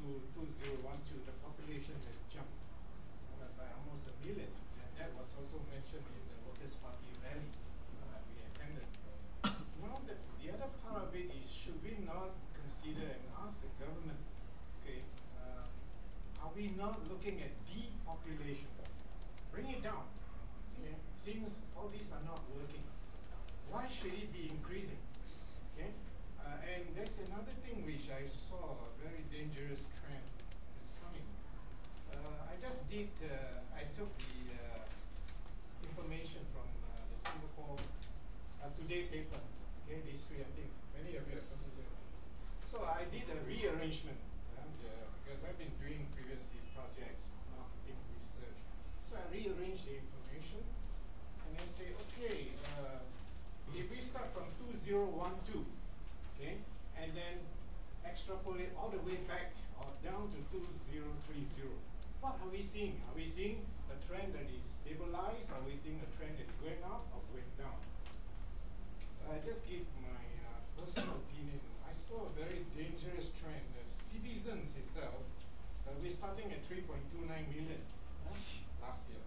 to 2012, the population has jumped by almost 1 million. And that was also mentioned in the Workers' Party rally we attended. Now, the other part of it is, should we not consider and ask the government, okay, are we not looking at depopulation? Bring it down. Okay? Since all these are not working, why should it be increasing? Okay? And there's another thing which I saw, a very dangerous trend is coming. I just did, I took the information from the Singapore Today paper, okay, these three, I think many of you are familiar with. So I did a rearrangement, because I've been doing previously projects, marketing research. So I rearranged the information, and I say, okay, if we start from 2012, okay, and then extrapolate all the way back or down to 2030, what are we seeing? Are we seeing a trend that is stabilized? Are we seeing a trend that is going up or going down? I just give my personal opinion. I saw a very dangerous trend. The citizens itself, we're starting at 3.29 million last year.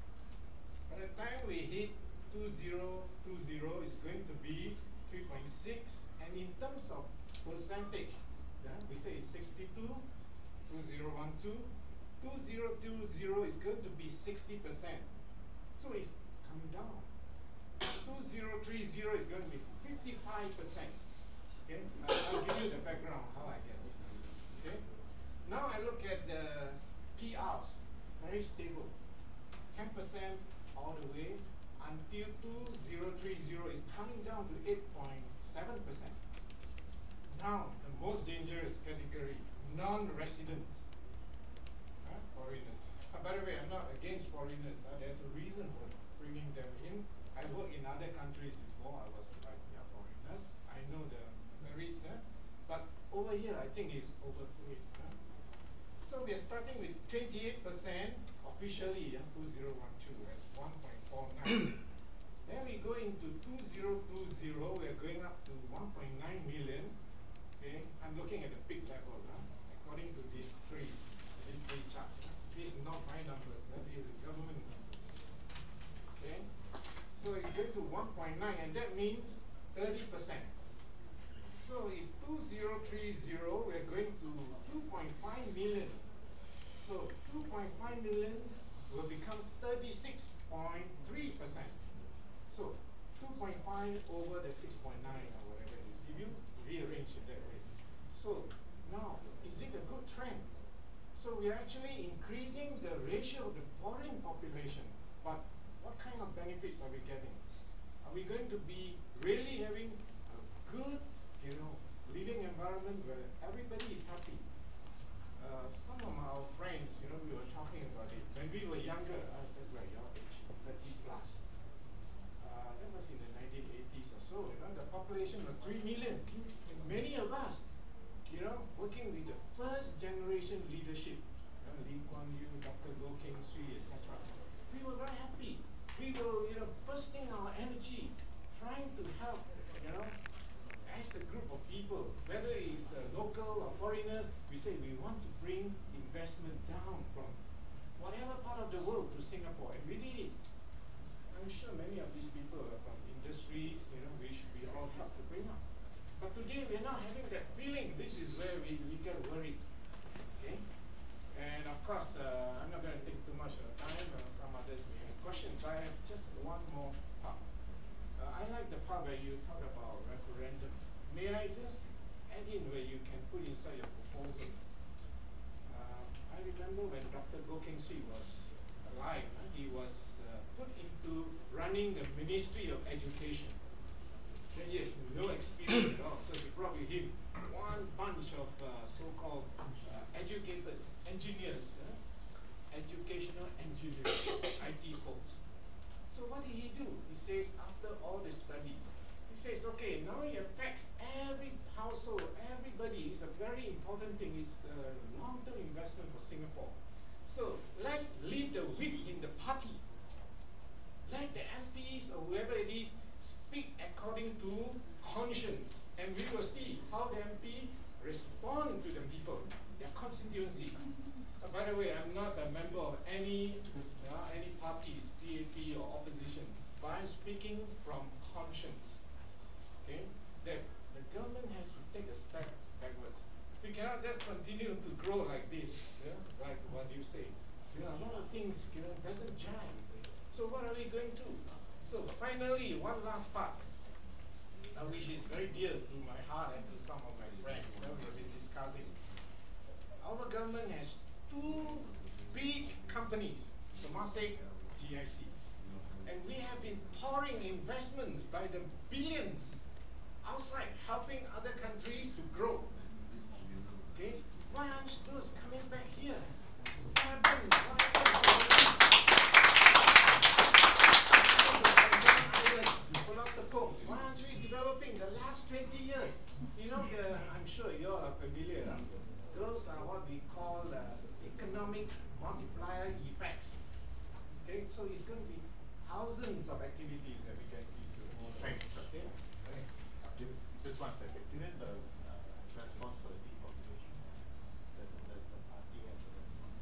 By the time we hit 2020, it's going to be 3.6, and in terms of percentage, we say it's 62, 2012, 2020 is going to be 60%. So it's coming down. 2030 is going to be 55%. Okay, I'll give you the background how I get this. Okay, now I look at the PRs, very stable, 10% all the way until 2030 is coming down to 8.7%. Now the most dangerous category, non-residents, foreigners. By the way, I'm not against foreigners. There's a reason for bringing them in. I worked in other countries before. I was like, yeah, foreigners. I know the merits, but over here I think it's overplayed. So we're starting with 28% officially, 2012 at 1.49. Then we go into 2020, we're going up to 1.9 million. Okay, I'm looking at the peak level, according to these three charts. These are not my numbers, these are the government numbers. Okay, so it's going to 1.9, and that means 30%. So if 2030, we're going to 2.5 million. So 2.5 million will become 36.3%. So 2.5 over the 6.9 or whatever it is, if you rearrange it that way. So now, is it a good trend? So we are actually increasing the ratio of the foreign population, but what kind of benefits are we getting? Are we going to be really having a good, living environment where everybody is happy? Some of our friends, we were talking about it. When we were younger, that's like your age, 30 plus. That was in the 1980s or so. The population was 3 million. And many of us, working with the first generation leadership, Lee Kuan Yew, Dr. Goh Keng Swee, etc. We were very happy. We were, bursting our energy, trying to help, as a group of people, whether it's local or foreigners. We say we want to bring investment down from whatever part of the world to Singapore, and we did it. I'm sure many of these people are from industries, we should be all helped to bring up. But today we're not having that feeling. This is where we get worried. Okay? And of course, I'm not going to take too much of the time. Some others may have questions. I have just one more part. I like the part where you talk about referendum. May I just add in where you can put inside your proposal? I remember when Dr. Goh Keng Swee was alive, he was put into running the Ministry of Education. 10 years, no experience at all. So he brought with him one bunch of so-called educators, engineers, educational engineers, IT folks. So what did he do? He says, after all the studies, he says, okay, now it affects every household, everybody. It's a very important thing. It's a long-term investment for Singapore. So let's leave the whip in the party. Let the MPs or whoever it is speak according to conscience, and we will see how the MP respond to the people, their constituency. cannot just continue to grow like this, like what you say. A lot of things doesn't jive. So what are we going to? So finally, one last part, which is very dear to my heart and to some of my friends that we have been discussing. Our government has two big companies, Temasek, GIC. And we have been pouring investments by the billions outside, helping other countries to grow. Okay? Why aren't those coming back here? What happened? Why aren't we developing the last 20 years? You know, I'm sure you all are familiar. Those are what we call economic multiplier effects. Okay, so it's going to be thousands of activities that we get into. Thanks. Okay? Thanks. Just 1 second. Given the response for the depopulation, does the party have a response?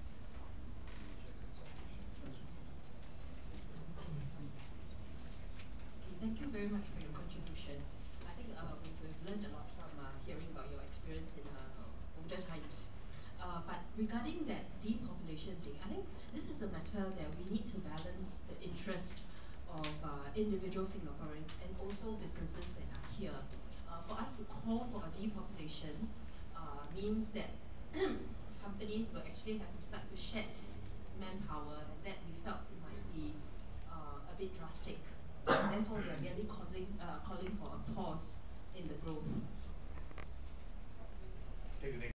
Thank you very much for your contribution. I think we've learned a lot from hearing about your experience in older times. But regarding that depopulation thing, I think this is a matter that we need to balance the interest of individual Singaporeans and also businesses that are here. For us to call for a depopulation means that companies will actually have to start to shed manpower, and that we felt might be a bit drastic. And therefore, we are really calling for a pause in the growth. Take the next